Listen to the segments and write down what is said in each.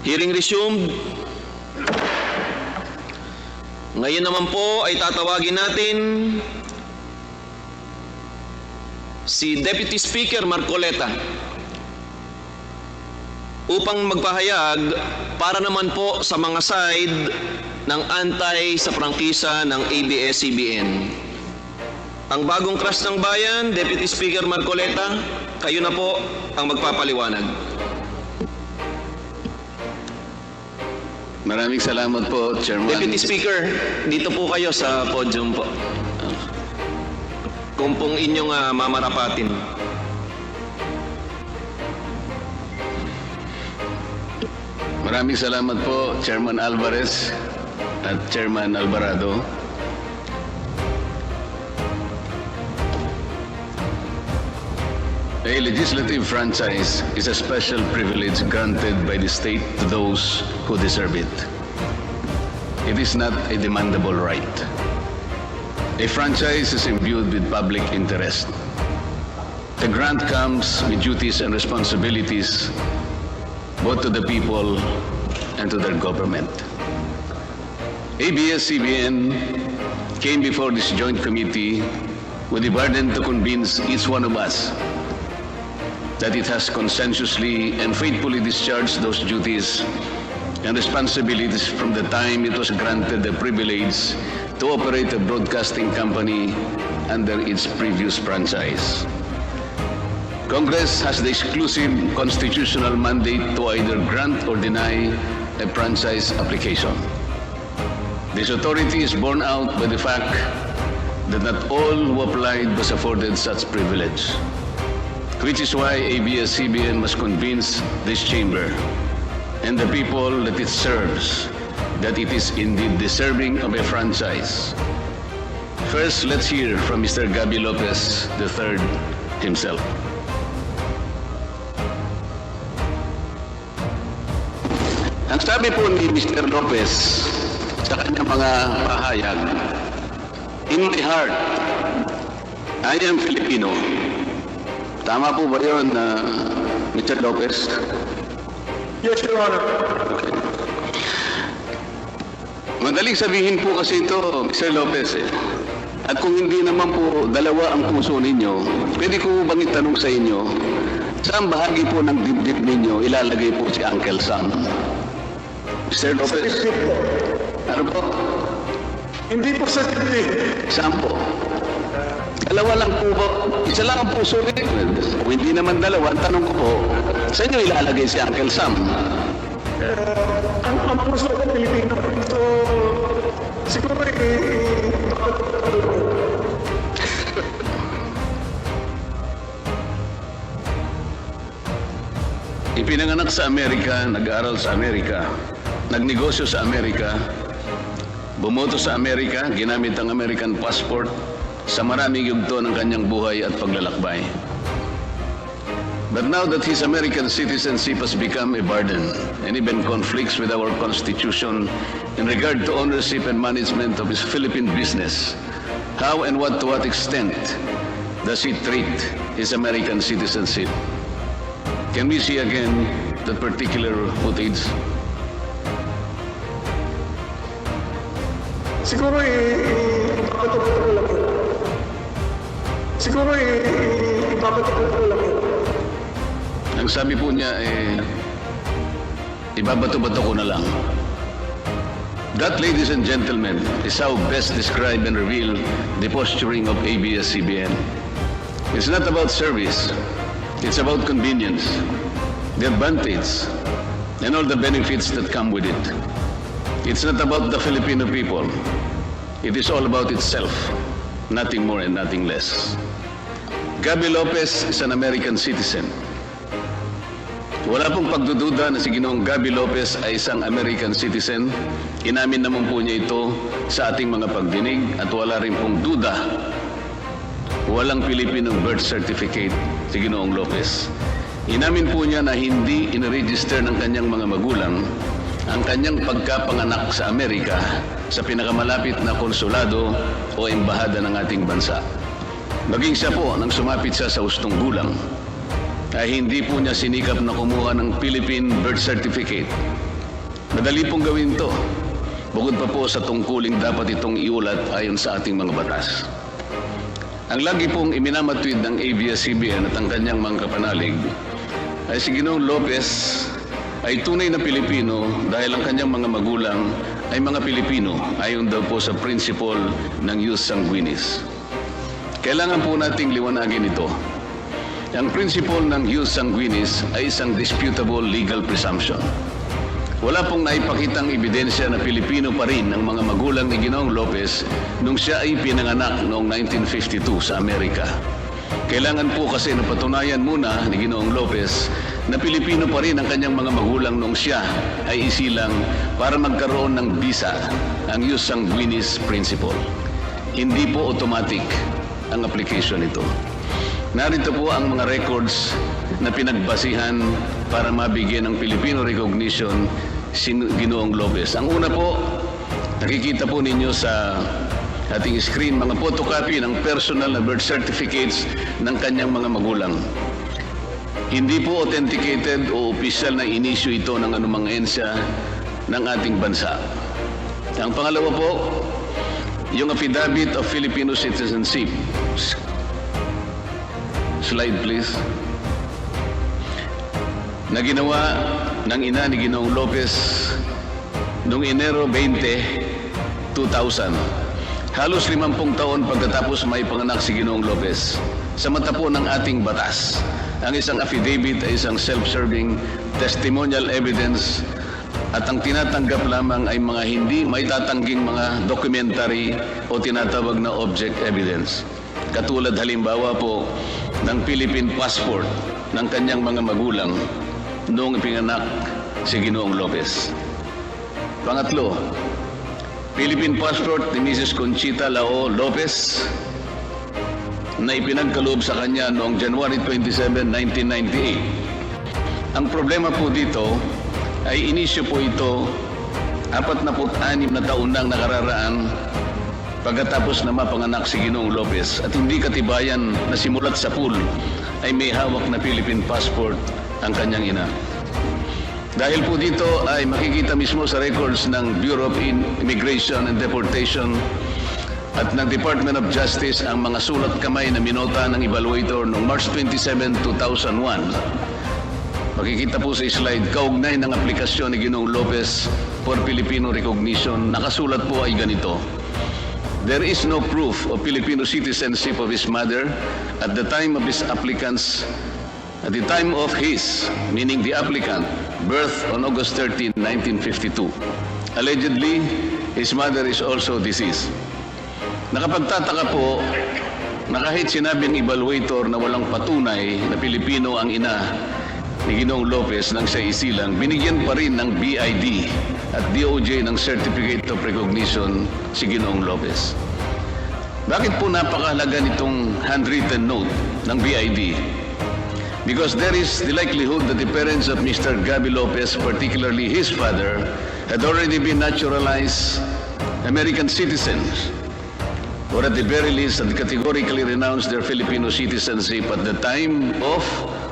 Hearing resumed. Ngayon naman po ay tatawagin natin si Deputy Speaker Marcoleta upang magpahayag para naman po sa mga side ng antay sa prangkisa ng ABS-CBN. Ang bagong crush ng bayan, Deputy Speaker Marcoleta, kayo na po ang magpapaliwanag. Maraming salamat po, Chairman. Deputy Speaker, dito po kayo sa podium po. Kung pong inyong mamarapatin. Maraming salamat po, Chairman Alvarez at Chairman Alvarado. A legislative franchise is a special privilege granted by the state to those who deserve it. It is not a demandable right. A franchise is imbued with public interest. The grant comes with duties and responsibilities both to the people and to their government. ABS-CBN came before this joint committee with the burden to convince each one of us that it has consensuously and faithfully discharged those duties and responsibilities from the time it was granted the privilege to operate a broadcasting company under its previous franchise. Congress has the exclusive constitutional mandate to either grant or deny a franchise application. This authority is borne out by the fact that not all who applied was afforded such privilege, which is why ABS-CBN must convince this chamber and the people that it serves that it is indeed deserving of a franchise. First, let's hear from Mr. Gabby Lopez III himself. Ang sabi po ni Mr. Lopez sa kanyang mga pahayag, in my heart, I am Filipino. Tama po ba yun, Mr. Lopez? Yes, Your Honor. Okay. Madaling sabihin po kasi ito, Mr. Lopez. At kung hindi naman po dalawa ang puso ninyo, pwede ko bang itanong sa inyo, saan bahagi po ng dibdib ninyo ilalagay po si Uncle Sam? Mr. Lopez? Sa dibdib po. Ano po? Hindi po sa dibdib. Saan po? Dalawa lang po ba? Isa lang ang puso rin. Kung hindi naman dalawa, ang tanong ko po, saan nyo ilalagay si Uncle Sam? Ang puso ko Pilipino. So, siguro Ipinanganak sa Amerika, nag-aaral sa Amerika, nagnegosyo sa Amerika, bumoto sa Amerika, ginamit ang American passport sa maraming yugto ng kanyang buhay at paglalakbay. But now that his American citizenship has become a burden and even conflicts with our Constitution in regard to ownership and management of his Philippine business, how and to what extent does he treat his American citizenship? Can we see again that particular footage? siguro ipapatok ko lang yun. Siguro ipapatok ko lang yun. Ang sabi po niya, ibabato-bato ko na lang. That, ladies and gentlemen, is how best describe and reveal the posturing of ABS-CBN. It's not about service. It's about convenience, the advantage, and all the benefits that come with it. It's not about the Filipino people. It is all about itself, nothing more and nothing less. Gabby Lopez is an American citizen. Wala pong pagdududa na si Ginoong Gabby Lopez ay isang American citizen. Inamin naman po niya ito sa ating mga pagdinig at wala rin pong duda. Walang Pilipinong birth certificate si Ginoong Lopez. Inamin po niya na hindi iniregister ng kanyang mga magulang ang kanyang pagkapanganak sa Amerika sa pinakamalapit na konsulado o embahada ng ating bansa. Maging siya po nang sumapit siya sa hustong gulang, ay hindi po niya sinikap na kumuha ng Philippine birth certificate Madali pong gawin to. Bukod pa po sa tungkuling dapat itong iulat ayon sa ating mga batas. Ang lagi pong iminamatwid ng ABS-CBN at ang kanyang mga kapanalig ay si Ginoong Lopez ay tunay na Pilipino dahil ang kanyang mga magulang ay mga Pilipino ayon daw po sa principle ng jus sanguinis. Kailangan po nating liwanagin ito. Ang principle ng jus sanguinis ay isang disputable legal presumption. Wala pong naipakitang ebidensya na Pilipino pa rin ang mga magulang ni Ginoong Lopez nung siya ay pinanganak noong 1952 sa Amerika. Kailangan po kasi napatunayan muna ni Ginoong Lopez na Pilipino pa rin ang kanyang mga magulang nung siya ay isilang para magkaroon ng visa, ang jus sanguinis principle. Hindi po automatic ang application nito. Narito po ang mga records na pinagbasihan para mabigyan ng Filipino recognition si Ginoong Lopez. Ang una po, nakikita po ninyo sa ating screen, mga photocopy ng personal na birth certificates ng kanyang mga magulang. Hindi po authenticated o opisyal na inisyu ito ng anumang ensya ng ating bansa. Ang pangalawa po, yung affidavit of Filipino citizenship. Slide please. Na ginawa ng ina ni Ginoong Lopez noong Enero 20, 2000. Halos 50 taon pagkatapos may panganak si Ginoong Lopez. Sa mata po ng ating batas, ang isang affidavit ay isang self-serving testimonial evidence at ang tinatanggap lamang ay mga hindi maitatangging mga documentary o tinatawag na object evidence. Katulad halimbawa po ng Philippine passport ng kanyang mga magulang noong ipinganak si Ginoong Lopez. Pangatlo, Philippine passport ni Mrs. Conchita Lao Lopez na ipinagkaloob sa kanya noong January 27, 1998. Ang problema po dito ay inisyo po ito 46 na taon nang nakararaan pagkatapos na mapanganak si Ginoong Lopez at hindi katibayan na simulat sa pool ay may hawak na Philippine passport ang kanyang ina. Dahil po dito ay makikita mismo sa records ng Bureau of Immigration and Deportation at ng Department of Justice ang mga sulat kamay na minota ng evaluator noong March 27, 2001. Makikita po sa slide, kaugnay ng aplikasyon ni Ginoong Lopez for Filipino recognition, nakasulat po ay ganito. There is no proof of Filipino citizenship of his mother at the time of his applicant's, at the time of his, meaning the applicant, birth on August 13, 1952. Allegedly, his mother is also deceased. Nakapagtataka po na kahit sinabi ng evaluator na walang patunay na Pilipino ang ina ni Ginoong Lopez nang siya isilang, binigyan pa rin ng BID at DOJ ng Certificate of Recognition si Ginoong Lopez. Bakit po napakahalaga nitong handwritten note ng BID? Because there is the likelihood that the parents of Mr. Gaby Lopez, particularly his father, had already been naturalized American citizens, or at the very least had categorically renounced their Filipino citizenship at the time of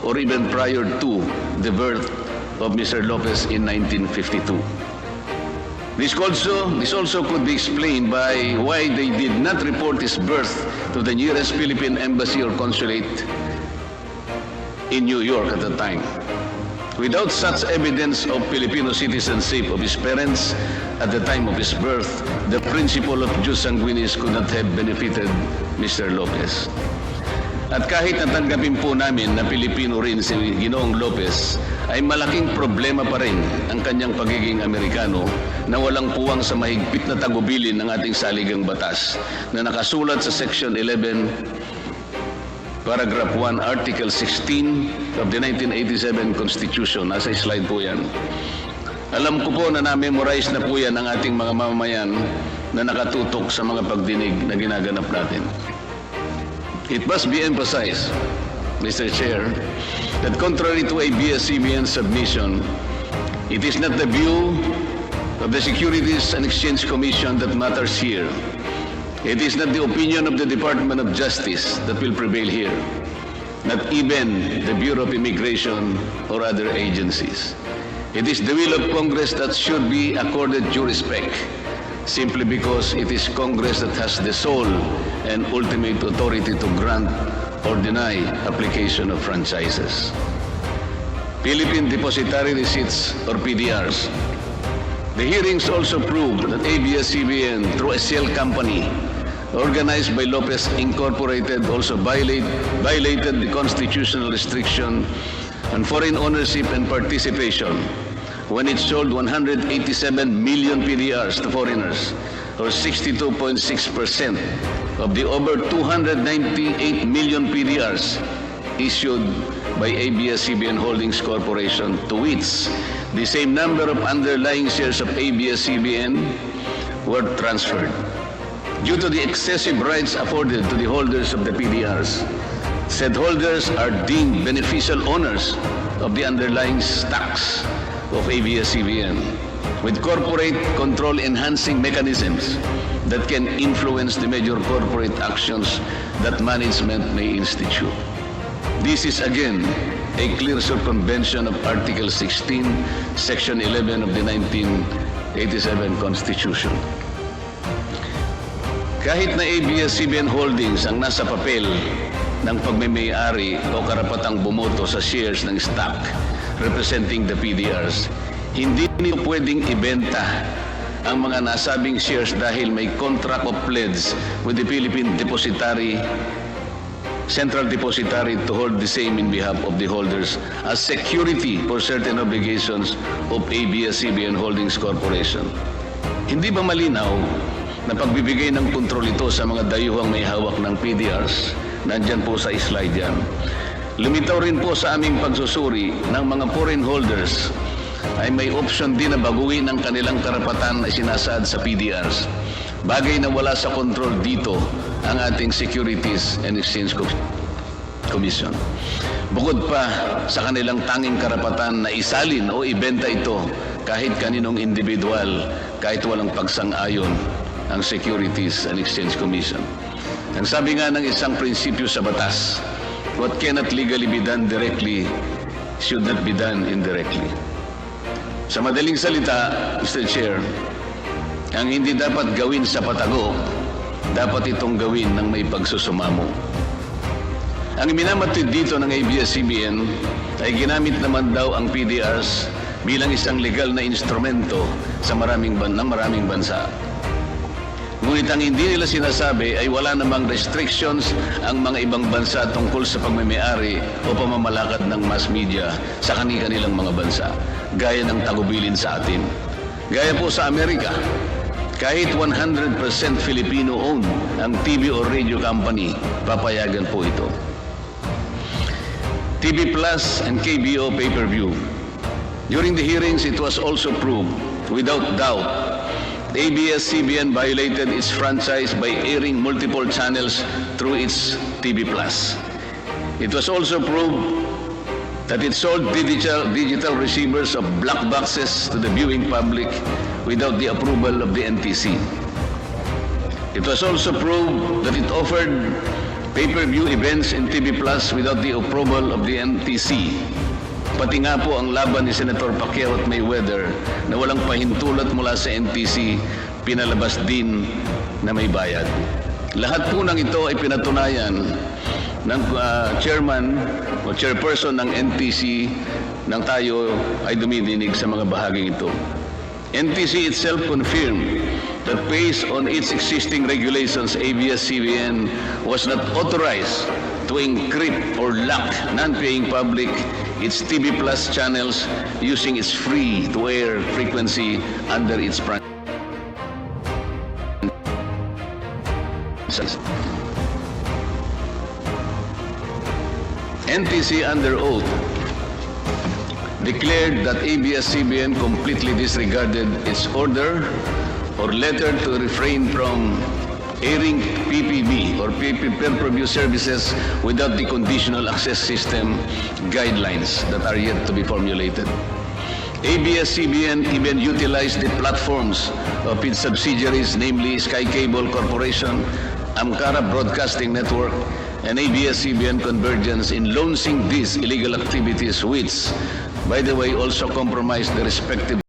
or even prior to the birth of Mr. Lopez in 1952. This also could be explained by why they did not report his birth to the nearest Philippine embassy or consulate in New York at the time. Without such evidence of Filipino citizenship of his parents at the time of his birth, the principle of jus sanguinis could not have benefited Mr. Lopez. At kahit natanggapin po namin na Pilipino rin si Ginoong Lopez, ay malaking problema pa rin ang kanyang pagiging Amerikano na walang puwang sa mahigpit na tagubilin ng ating saligang batas na nakasulat sa Section 11, Paragraph 1, Article 16 of the 1987 Constitution. Nasa slide po yan. Alam ko po na na-memorize na po yan ng ating mga mamamayan na nakatutok sa mga pagdinig na ginaganap natin. It must be emphasized, Mr. Chair, that contrary to ABS-CBN submission, it is not the view of the Securities and Exchange Commission that matters here. It is not the opinion of the Department of Justice that will prevail here, not even the Bureau of Immigration or other agencies. It is the will of Congress that should be accorded due respect, simply because it is Congress that has the sole and ultimate authority to grant or deny application of franchises. Philippine Depositary Receipts or PDRs. The hearings also proved that ABS-CBN, through a shell company organized by Lopez Incorporated, also violated the constitutional restriction on foreign ownership and participation when it sold 187 million PDRs to foreigners, or 62.6% of the over 298 million PDRs issued by ABS-CBN Holdings Corporation, to which the same number of underlying shares of ABS-CBN were transferred. Due to the excessive rights afforded to the holders of the PDRs, said holders are deemed beneficial owners of the underlying stocks of ABS-CBN, with corporate control enhancing mechanisms that can influence the major corporate actions that management may institute. This is again a clear circumvention of Article 16, Section 11 of the 1987 Constitution. Kahit na ABS-CBN Holdings ang nasa papel ng pagmamay-ari o karapatang bumoto sa shares ng stock representing the PDRs, hindi nito pwedeng ibenta ang mga nasabing shares dahil may contract of pledge with the Philippine Central Depository to hold the same in behalf of the holders as security for certain obligations of ABS-CBN Holdings Corporation. Hindi ba malinaw na pagbibigay ng kontrol ito sa mga dayuhang may hawak ng PDRs? Nandyan po sa slide yan. Lumitaw rin po sa aming pagsusuri ng mga foreign holders ay may option din na baguhin ang kanilang karapatan na sinasaad sa PDRs. Bagay na wala sa kontrol dito ang ating Securities and Exchange Commission. Bukod pa sa kanilang tanging karapatan na isalin o ibenta ito kahit kaninong individual, kahit walang pagsang-ayon ang Securities and Exchange Commission. Ang sabi nga ng isang prinsipyo sa batas, what cannot legally be done directly should not be done indirectly. Sa madaling salita, Mr. Chair, ang hindi dapat gawin sa patago, dapat itong gawin ng may pagsusumamo. Ang minamatid dito ng ABS-CBN ay ginamit naman daw ang PDRs bilang isang legal na instrumento sa maraming bansa. Ngunit ang hindi nila sinasabi ay wala namang restrictions ang mga ibang bansa tungkol sa pagmamay-ari o pamamalakad ng mass media sa kanilang mga bansa, gaya ng tagubilin sa atin. Gaya po sa Amerika, kahit 100% Filipino-owned ang TV o radio company, papayagan po ito. TV Plus and KBO pay-per-view. During the hearings, it was also proved, without doubt, ABS-CBN violated its franchise by airing multiple channels through its TV Plus. It was also proved that it sold digital receivers of black boxes to the viewing public without the approval of the NTC. It was also proved that it offered pay-per-view events in TV Plus without the approval of the NTC. Pati nga po ang laban ni Senator Pacquiao at Mayweather na walang pahintulot mula sa NTC, pinalabas din na may bayad. Lahat po ng ito ay pinatunayan ng chairman o chairperson ng NTC nang tayo ay dumidinig sa mga bahaging ito. NTC itself confirmed that based on its existing regulations, ABS-CBN was not authorized to encrypt or lock non-paying public its TV Plus channels using its free-to-air frequency under its franchise. NTC under oath declared that ABS-CBN completely disregarded its order or letter to refrain from airing PPV or pay-per-view services without the conditional access system guidelines that are yet to be formulated. ABS-CBN even utilized the platforms of its subsidiaries, namely Sky Cable Corporation, Amcara Broadcasting Network, and ABS-CBN Convergence in launching these illegal activities which, by the way, also compromised the respective